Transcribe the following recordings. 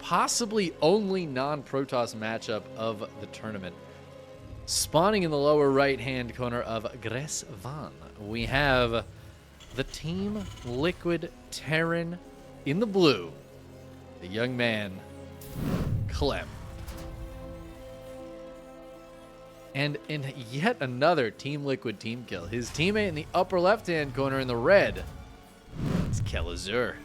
possibly only non-Protoss matchup of the tournament. Spawning in the lower right-hand corner of Gresvan, we have the Team Liquid Terran in the blue, the young man, Clem. And in yet another Team Liquid team kill, his teammate in the upper left-hand corner in the red, it's Kelazhur.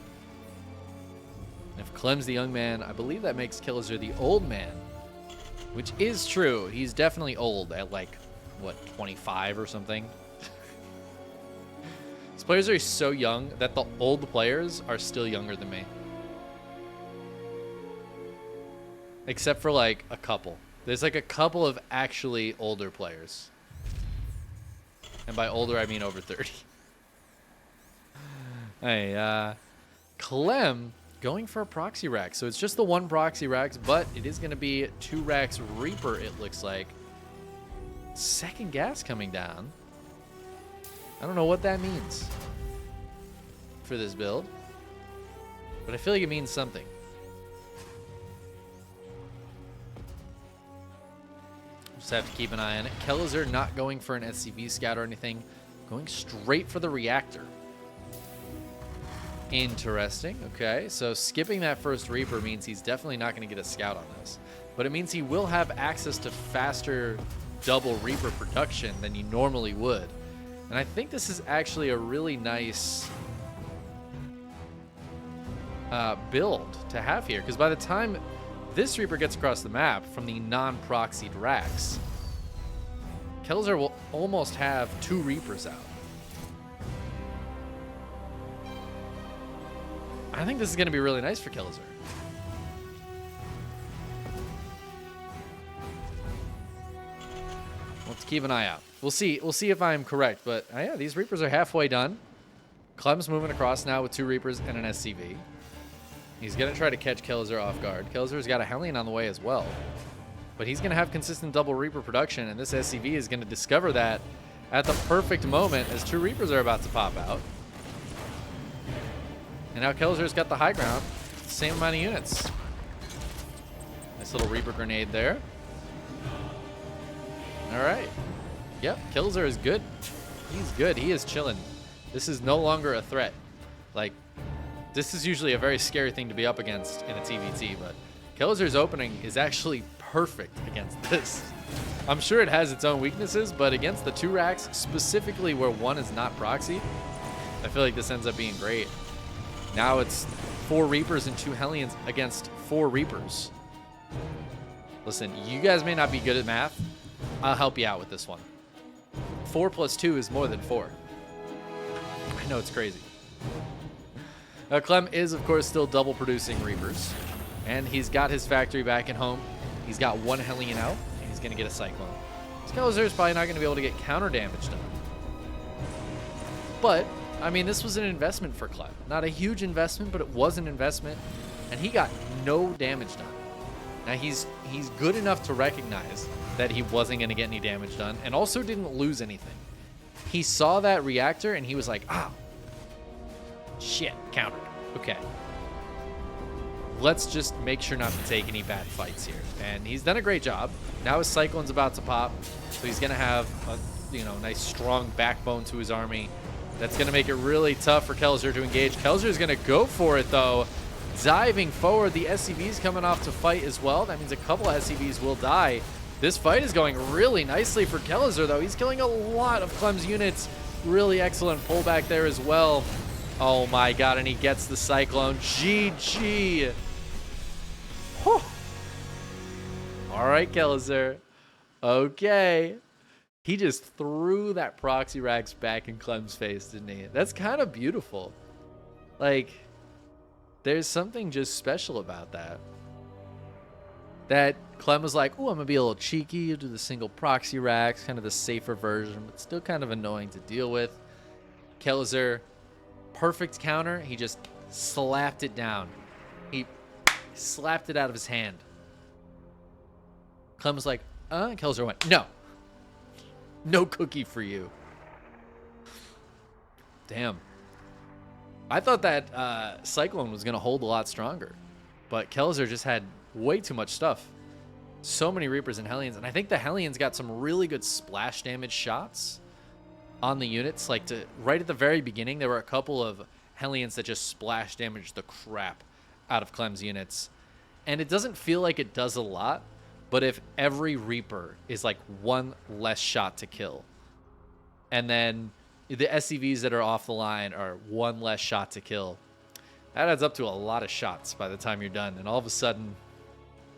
If Clem's the young man, I believe that makes Kelazhur the old man, which is true. He's definitely old at like, what, 25 or something? These players are so young that the old players are still younger than me. Except for like a couple. There's like a couple of actually older players. And by older, I mean over 30. Hey, Clem going for a proxy rack. So it's just the one proxy racks, but it is going to be 2 racks Reaper, it looks like. Second gas coming down. I don't know what that means for this build, but I feel like it means something. Just have to keep an eye on it. Kelazhur not going for an SCV scout or anything, going straight for the reactor. Interesting. Okay, so skipping that first Reaper means he's definitely not going to get a scout on this, but it means he will have access to faster double Reaper production than you normally would. And I think this is actually a really nice build to have here, because by the time this Reaper gets across the map from the non-proxied racks, Kelazhur will almost have 2 Reapers out. I think this is going to be really nice for Kelazhur. Let's keep an eye out. We'll see. We'll see if I'm correct. But yeah, these Reapers are halfway done. Clem's moving across now with 2 Reapers and an SCV. He's going to try to catch Kelazhur off guard. Kelazhur's got a Hellion on the way as well. But he's going to have consistent double Reaper production, and this SCV is going to discover that at the perfect moment as 2 Reapers are about to pop out. And now Kelazhur's got the high ground. Same amount of units. Nice little Reaper grenade there. All right. Yep, Kelazhur is good. He's good. He is chilling. This is no longer a threat. Like, this is usually a very scary thing to be up against in a TVT, but Kelazhur's opening is actually perfect against this. I'm sure it has its own weaknesses, but against the 2 racks, specifically where one is not proxied, I feel like this ends up being great. Now it's 4 Reapers and 2 Hellions against 4 Reapers. Listen, you guys may not be good at math. I'll help you out with this one. 4 plus 2 is more than 4. I know it's crazy. Clem is, of course, still double producing Reapers. And he's got his factory back at home. He's got 1 Hellion out, and he's going to get a Cyclone. Kelazhur's probably not going to be able to get counter damage done. But I mean, this was an investment for Clem. Not a huge investment, but it was an investment. And he got no damage done. Now, he's good enough to recognize that he wasn't going to get any damage done and also didn't lose anything. He saw that reactor and he was like, ah, shit, countered. Okay. Let's just make sure not to take any bad fights here. And he's done a great job. Now his Cyclone's about to pop. So he's going to have a nice, strong backbone to his army. That's going to make it really tough for Kelazhur to engage. Kelazhur's going to go for it, though. Diving forward, the SCV's coming off to fight as well. That means a couple SCVs will die. This fight is going really nicely for Kelazhur, though. He's killing a lot of Clem's units. Really excellent pullback there as well. Oh, my God, and he gets the Cyclone. GG. Whew. All right, Kelazhur. Okay. He just threw that proxy racks back in Clem's face, didn't he? That's kind of beautiful. Like, there's something just special about that. That Clem was like, ooh, I'm going to be a little cheeky, do the single proxy racks, kind of the safer version, but still kind of annoying to deal with. Kelazhur, perfect counter. He just slapped it down. He slapped it out of his hand. Clem was like, Kelazhur went, no. No cookie for you. Damn. I thought that Cyclone was going to hold a lot stronger. But Kelazhur just had way too much stuff. So many Reapers and Hellions. And I think the Hellions got some really good splash damage shots on the units. Like, right at the very beginning, there were a couple of Hellions that just splash damaged the crap out of Clem's units. And it doesn't feel like it does a lot, but if every Reaper is like one less shot to kill, and then the SCVs that are off the line are one less shot to kill, that adds up to a lot of shots by the time you're done. And all of a sudden,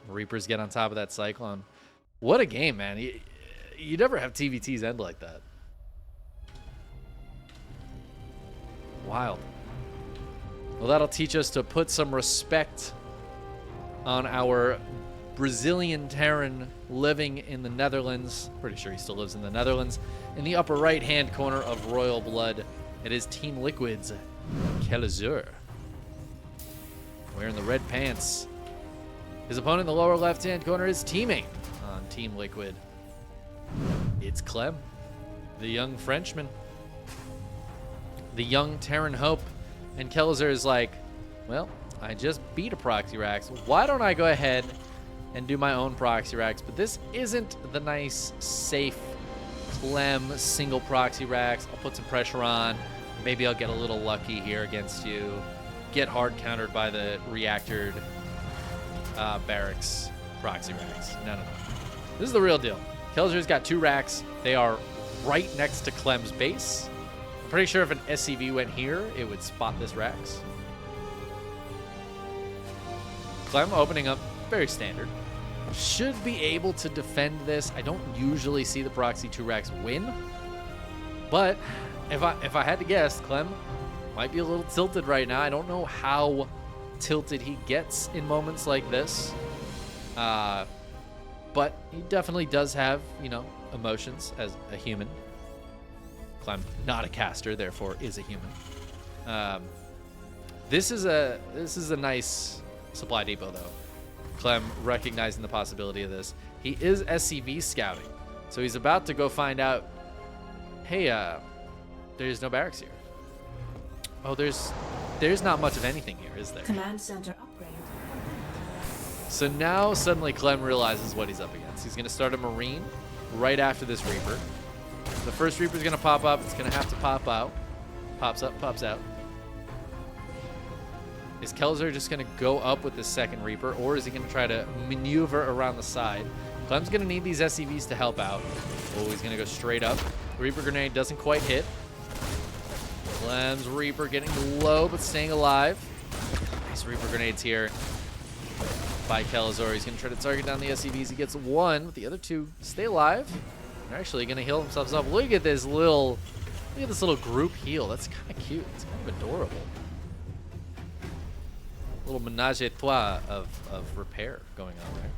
Reapers get on top of that Cyclone. What a game, man. You never have TVTs end like that. Wild. Well, that'll teach us to put some respect on our Brazilian Terran living in the Netherlands. Pretty sure he still lives in the Netherlands. In the upper right-hand corner of Royal Blood, it is Team Liquid's Kelazhur, wearing the red pants. His opponent in the lower left-hand corner is teammate on Team Liquid. It's Clem, the young Frenchman, the young Terran hope. And Kelazhur is like, well, I just beat a Proxy Rax. Why don't I go ahead and do my own Proxy Rax? But this isn't the nice, safe Clem single Proxy Rax. I'll put some pressure on. Maybe I'll get a little lucky here against you. Get hard countered by the reactored barracks Proxy Rax. No. This is the real deal. Kelazhur's got 2 racks. They are right next to Clem's base. I'm pretty sure if an SCV went here, it would spot this Rax. Clem opening up, very standard. Should be able to defend this. I don't usually see the Proxy 2 racks win, but if I had to guess, Clem might be a little tilted right now. I don't know how tilted he gets in moments like this, but he definitely does have, you know, emotions as a human. Clem, not a caster, therefore is a human. This is a nice supply depot though. Clem recognizing the possibility of this. He is SCV scouting, so he's about to go find out, hey, there's no barracks here. Oh, there's not much of anything here, is there? Command center upgrade. So now suddenly Clem realizes what he's up against. He's going to start a Marine right after this Reaper. The first Reaper's going to pop up. It's going to have to pop out. Pops up, pops out. Is Kelazhur just going to go up with the second Reaper, or is he going to try to maneuver around the side? Clem's going to need these SCVs to help out. Oh, he's going to go straight up. The Reaper grenade doesn't quite hit. Clem's Reaper getting low, but staying alive. Nice Reaper grenades here by Kelazhur. He's going to try to target down the SCVs. He gets one, but the other 2 stay alive. They're actually going to heal themselves up. Look at this little group heal. That's kind of cute. It's kind of adorable. A little menage a trois of repair going on there.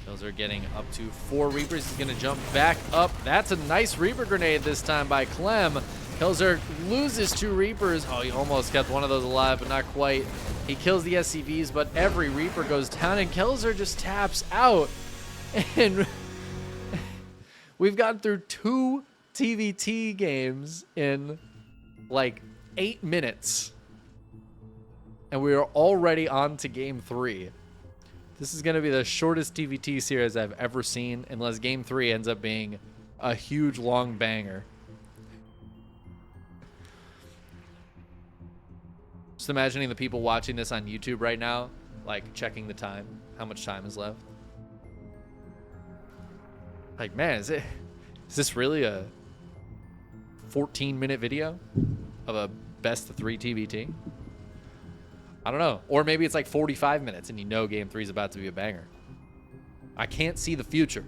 Those are getting up to 4 Reapers. He's going to jump back up. That's a nice Reaper grenade this time by Clem. Kelazhur loses 2 Reapers. Oh, he almost kept one of those alive, but not quite. He kills the SCVs, but every Reaper goes down, and Kelazhur just taps out. And we've gotten through 2 TVT games in like 8 minutes. And we are already on to game 3. This is going to be the shortest TVT series I've ever seen, unless game 3 ends up being a huge long banger. Just imagining the people watching this on YouTube right now, like checking the time, how much time is left. Like, man, is this really a 14-minute video of a best of 3 TVT? I don't know. Or maybe it's like 45 minutes and you know game 3 is about to be a banger. I can't see the future.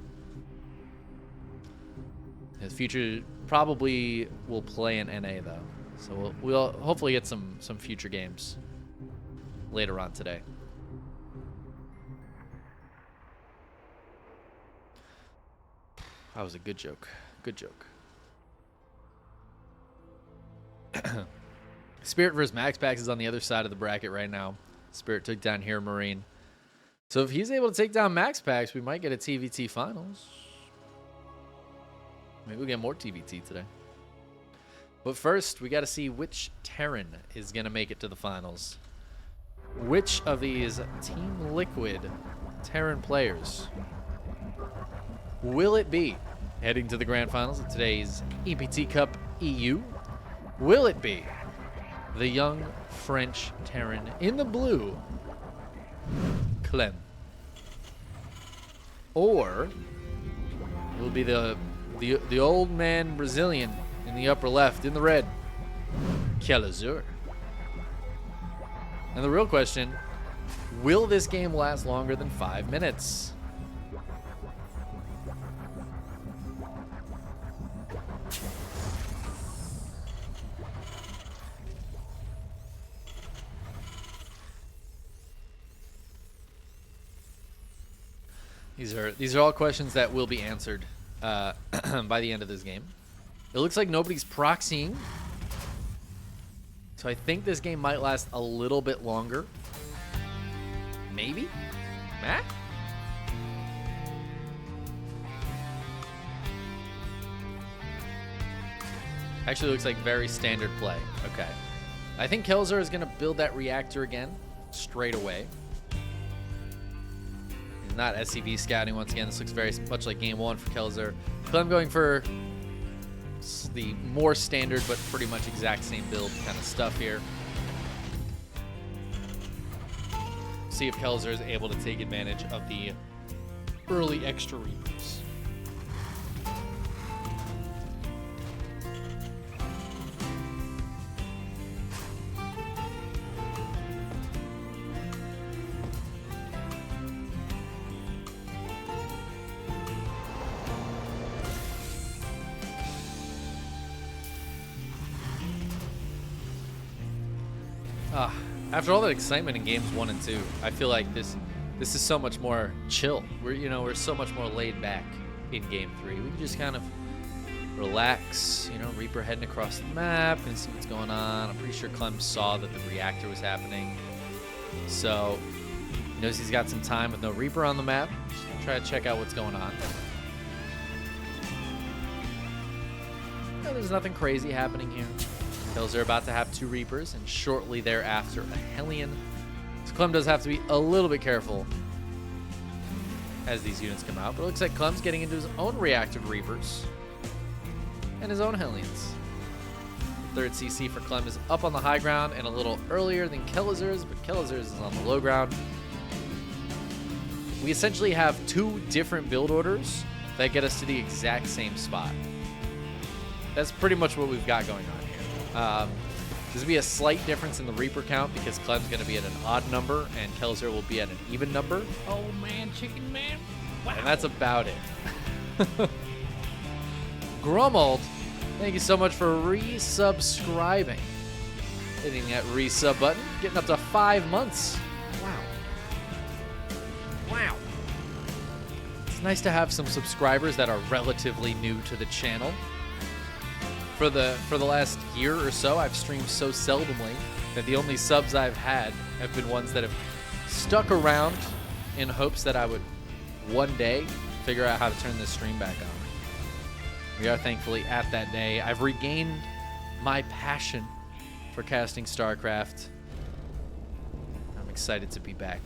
The future probably will play in NA though. So we'll hopefully get some future games later on today. That was a good joke. Good joke. Spirit versus Max Pax is on the other side of the bracket right now. Spirit took down Hero Marine. So if he's able to take down Max Pax, we might get a TVT finals. Maybe we'll get more TVT today. But first, we got to see which Terran is going to make it to the finals. which of these Team Liquid Terran players will it be heading to the grand finals of today's EPT Cup EU? Will it be the young French Terran in the blue, Clem? Or will it be the old man Brazilian in the upper left in the red, Kelazhur? And the real question, will this game last longer than 5 minutes? These are all questions that will be answered by the end of this game. It looks like nobody's proxying, so I think this game might last a little bit longer. Maybe? Matt? Actually looks like very standard play. Okay. I think Kelazhur is going to build that reactor again straight away. He's not SCV scouting once again. This looks very much like game one for Kelazhur. Clem going for the more standard but pretty much exact same build kind of stuff here. See if Kelazhur is able to take advantage of the early extra Reapers. After all that excitement in games 1 and 2, I feel like this is so much more chill. We're so much more laid back in game 3. We can just kind of relax, Reaper heading across the map and see what's going on. I'm pretty sure Clem saw that the reactor was happening, so he knows he's got some time with no Reaper on the map. Just gonna try to check out what's going on. There's nothing crazy happening here. Kelazhur are about to have 2 Reapers, and shortly thereafter a Hellion. So Clem does have to be a little bit careful as these units come out. But it looks like Clem's getting into his own reactive Reapers and his own Hellions. The third CC for Clem is up on the high ground and a little earlier than Kelazhur's, but Kelazhur's is on the low ground. We essentially have 2 different build orders that get us to the exact same spot. That's pretty much what we've got going on here. There's going to be a slight difference in the Reaper count because Clem's going to be at an odd number and Kelazhur will be at an even number. Oh man, Chickenman. Wow. And that's about it. Grummold, thank you so much for resubscribing. Hitting that resub button, getting up to 5 months. Wow. Wow. It's nice to have some subscribers that are relatively new to the channel. For the last year or so, I've streamed so seldomly that the only subs I've had have been ones that have stuck around in hopes that I would one day figure out how to turn this stream back on. We are thankfully at that day. I've regained my passion for casting StarCraft. I'm excited to be back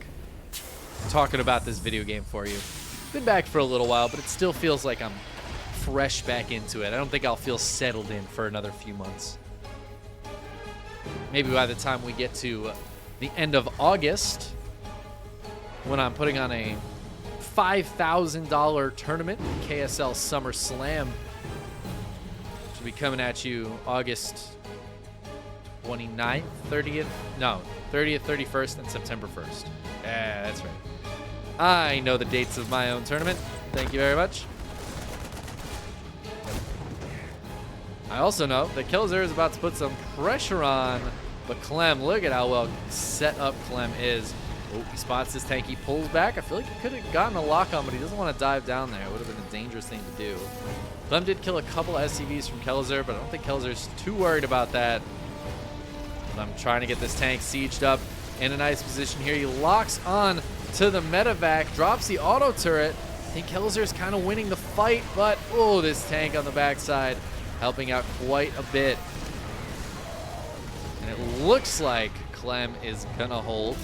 talking about this video game for you. Been back for a little while, but it still feels like I'm fresh back into it. I don't think I'll feel settled in for another few months. Maybe by the time we get to the end of August, when I'm putting on a $5,000 tournament, KSL Summer Slam, which will be coming at you August 29th, 30th, 31st, and September 1st. Yeah, that's right. I know the dates of my own tournament. Thank you very much. I also know that Kelazhur is about to put some pressure on, but Clem, look at how well set up Clem is. Oh, he spots this tank, he pulls back. I feel like he could have gotten a lock on, but he doesn't want to dive down there. It would have been a dangerous thing to do. Clem did kill a couple SCVs from Kelazhur, but I don't think Kelazhur's too worried about that. I'm trying to get this tank sieged up in a nice position here. He locks on to the medevac, drops the auto turret. I think Kelazhur's kind of winning the fight, but oh, this tank on the backside helping out quite a bit. And it looks like Clem is gonna hold.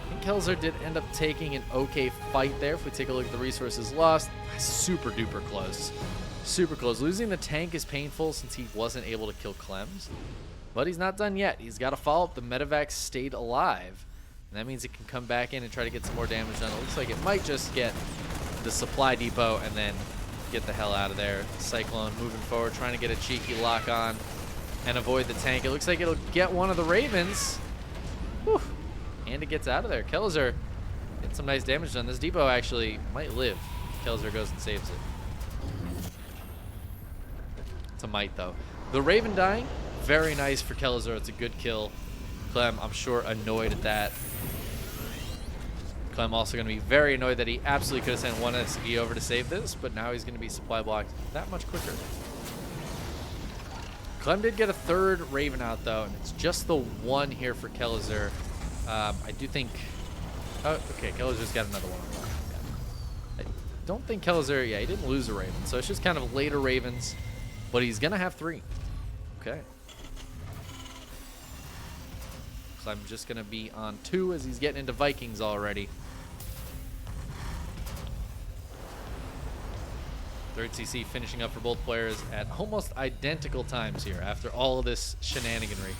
I think Kelazhur did end up taking an okay fight there. If we take a look at the resources lost, super duper close. Super close. Losing the tank is painful since he wasn't able to kill Clem's. But he's not done yet. He's got to follow up. The medevac stayed alive. And that means it can come back in and try to get some more damage done. It looks like it might just get the supply depot and then get the hell out of there. Cyclone moving forward, trying to get a cheeky lock on and avoid the tank. It looks like it'll get one of the Ravens. Whew. And it gets out of there. Kelazhur get some nice damage done. This depot actually might live. Kelazhur goes and saves it. It's a might, though. The Raven dying, very nice for Kelazhur. It's a good kill. Clem, I'm sure, annoyed at that. Clem also going to be very annoyed that he absolutely could have sent one SCV over to save this, but now he's going to be supply blocked that much quicker. Clem did get a third Raven out, though, and it's just the one here for Kelazhur. I do think... Oh, okay, Kelazhur's got another one. Yeah. I don't think Kelazhur... Yeah, he didn't lose a Raven, so it's just kind of later Ravens, but he's going to have 3. Okay. Clem just going to be on 2 as he's getting into Vikings already. Third CC finishing up for both players at almost identical times here after all of this shenaniganry.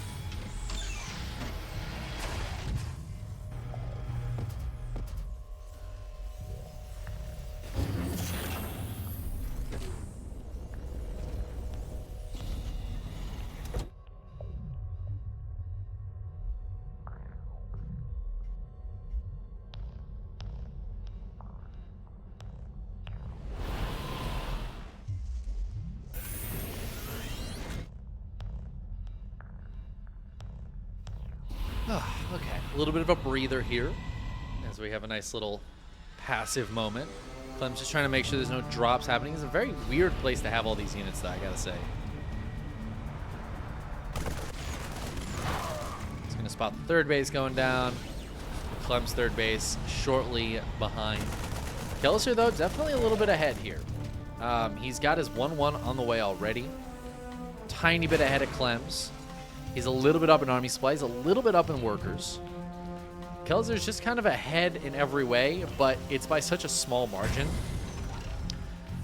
Okay, a little bit of a breather here as we have a nice little passive moment. Clem's just trying to make sure there's no drops happening. It's a very weird place to have all these units, though, I gotta say. He's gonna spot the third base going down. Clem's third base shortly behind. Kelazhur, though, definitely a little bit ahead here. He's got his 1-1 on the way already. Tiny bit ahead of Clem's. He's a little bit up in army supplies, a little bit up in workers. Kelazhur's just kind of ahead in every way, but it's by such a small margin.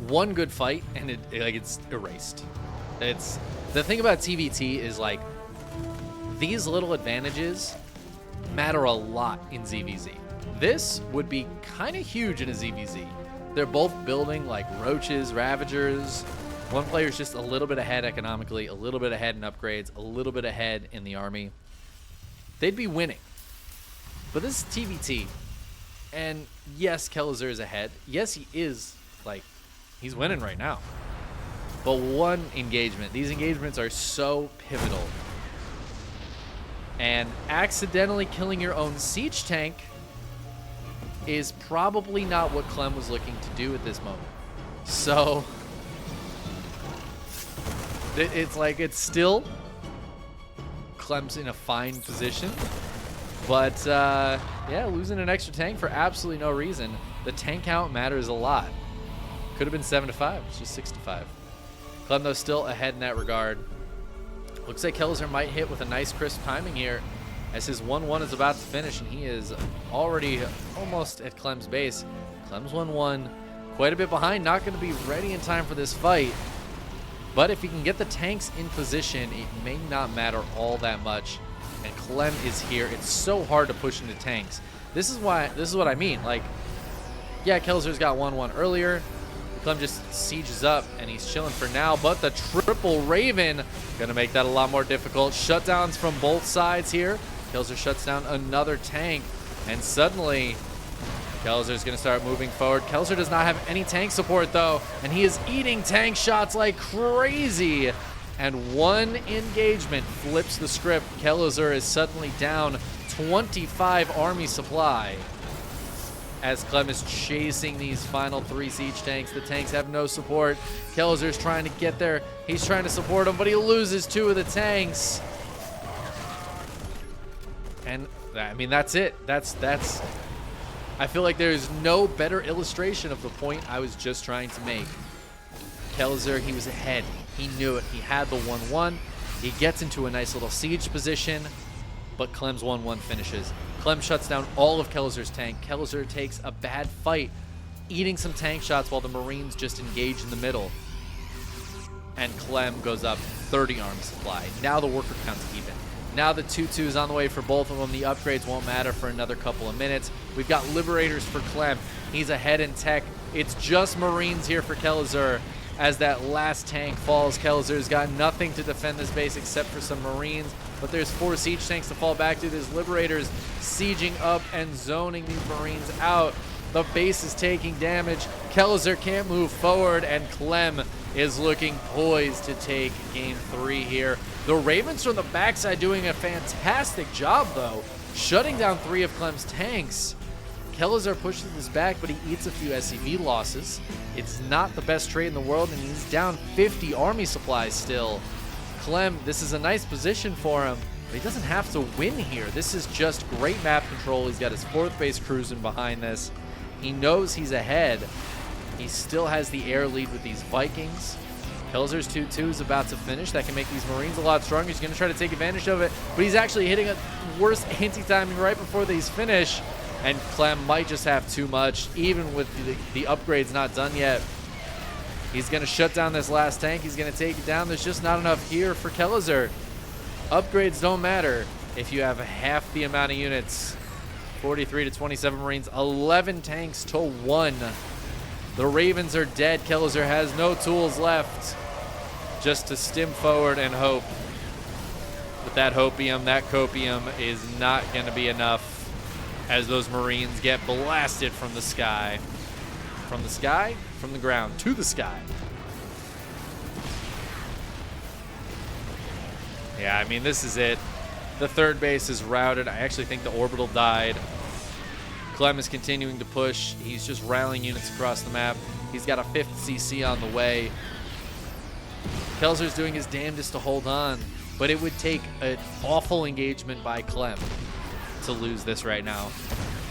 One good fight, and it's erased. It's the thing about TVT is, like, these little advantages matter a lot in ZVZ. This would be kind of huge in a ZVZ. They're both building like roaches, ravagers. One player's just a little bit ahead economically, a little bit ahead in upgrades, a little bit ahead in the army. They'd be winning. But this is TVT. And yes, Kelazhur is ahead. Yes, he is, like, he's winning right now. But one engagement. These engagements are so pivotal. And accidentally killing your own siege tank is probably not what Clem was looking to do at this moment. So... it's like, it's still Clem's in a fine position, but yeah, losing an extra tank for absolutely no reason. The tank count matters a lot. Could have been 7-5, it's just 6-5. Clem, though, still ahead in that regard. Looks like Kelazhur might hit with a nice crisp timing here as his 1-1 is about to finish, and he is already almost at Clem's base. Clem's 1-1, quite a bit behind, not going to be ready in time for this fight. But if he can get the tanks in position, it may not matter all that much. And Clem is here. It's so hard to push into tanks. This is what I mean. Like, yeah, Kelazhur's got 1-1 earlier. Clem just sieges up, and he's chilling for now. But the triple Raven gonna make that a lot more difficult. Shutdowns from both sides here. Kelazhur shuts down another tank, and suddenly Kelazhur's going to start moving forward. Kelazhur does not have any tank support, though, and he is eating tank shots like crazy. And one engagement flips the script. Kelazhur is suddenly down 25 army supply as Clem is chasing these final 3 siege tanks. The tanks have no support. Kelazhur's trying to get there. He's trying to support them, but he loses 2 of the tanks. And, I mean, that's it. That's I feel like there's no better illustration of the point I was just trying to make. Kelazhur, he was ahead. He knew it. He had the 1-1. He gets into a nice little siege position, but Clem's 1-1 finishes. Clem shuts down all of Kelazhur's tank. Kelazhur takes a bad fight, eating some tank shots while the Marines just engage in the middle. And Clem goes up 30 army supply. Now the worker count's even. Now the 2-2 is on the way for both of them. The upgrades won't matter for another couple of minutes. We've got Liberators for Clem. He's ahead in tech. It's just Marines here for Kelazhur. As that last tank falls, Kelazhur's got nothing to defend this base except for some Marines. But there's 4 siege tanks to fall back to. There's Liberators sieging up and zoning these Marines out. The base is taking damage. Kelazhur can't move forward, and Clem is looking poised to take game 3 here. The Ravens from the backside doing a fantastic job, though, shutting down 3 of Clem's tanks. Kelazhur pushes this back, but he eats a few SCV losses. It's not the best trade in the world, and he's down 50 army supplies still. Clem, this is a nice position for him, but he doesn't have to win here. This is just great map control. He's got his 4th base cruising behind this. He knows he's ahead. He still has the air lead with these Vikings. Kelazhur's 2-2 is about to finish. That can make these Marines a lot stronger. He's going to try to take advantage of it, but he's actually hitting a worse anti-timing right before these finish, and Clem might just have too much, even with the upgrades not done yet. He's going to shut down this last tank. He's going to take it down. There's just not enough here for Kelazhur. Upgrades don't matter if you have half the amount of units. 43 to 27 Marines, 11 tanks to 1. The Ravens are dead. Kelazhur has no tools left, just to stim forward and hope. But that hopium, that copium is not going to be enough as those Marines get blasted from the sky. From the sky? From the ground to the sky. Yeah, I mean, this is it. The 3rd base is routed. I actually think the orbital died. Clem is continuing to push. He's just rallying units across the map. He's got a 5th CC on the way. Kelazhur's doing his damnedest to hold on, but it would take an awful engagement by Clem to lose this right now.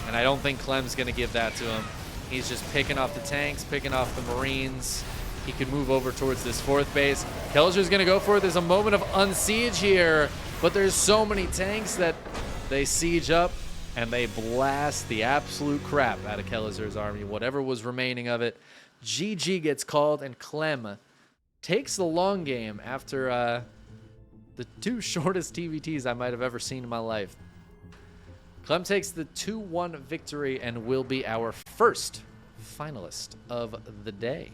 And I don't think Clem's going to give that to him. He's just picking off the tanks, picking off the Marines. He could move over towards this 4th base. Kelazhur's going to go for it. There's a moment of unsiege here, but there's so many tanks that they siege up and they blast the absolute crap out of Kelazhur's army, whatever was remaining of it. GG gets called, and Clem takes the long game after the 2 shortest TVTs I might have ever seen in my life. Clem takes the 2-1 victory and will be our first finalist of the day.